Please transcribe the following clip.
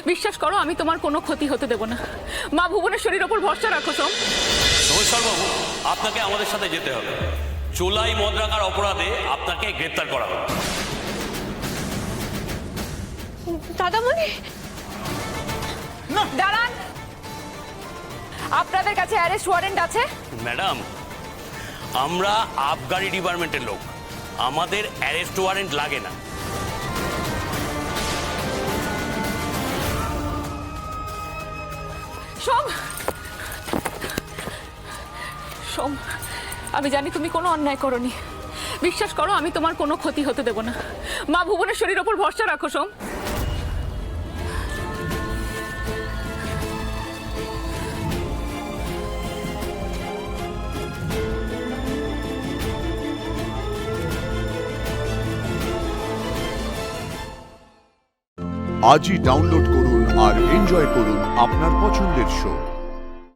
বিশ্বাস করো আমি তোমার কোনো ক্ষতি হতে দেব না। মা ভুবনেশ্বরীর ওপর ভরসা রাখো সোম। সোমেশ্বরবাবু, আপনাকে আমাদের সাথে যেতে হবে। চোলাই মদ রাখার অপরাধে আপনাকে গ্রেপ্তার করা হবে। দাদামণি দাঁড়ান, আপনাদের কাছে অ্যারেস্ট ওয়ারেন্ট আছে? ম্যাডাম, আমরা আবগারি ডিপার্টমেন্টের লোক, আমাদের অ্যারেস্ট ওয়ারেন্ট লাগে না। সোম, সোম, আমি জানি তুমি কোনো অন্যায় করনি। বিশ্বাস করো আমি তোমার কোনো ক্ষতি হতে দেব না। মা ভুবনেশ্বরীর ওপর ভরসা রাখো সোম। আজই ডাউনলোড করুন আর এনজয় করুন আপনার পছন্দের শো।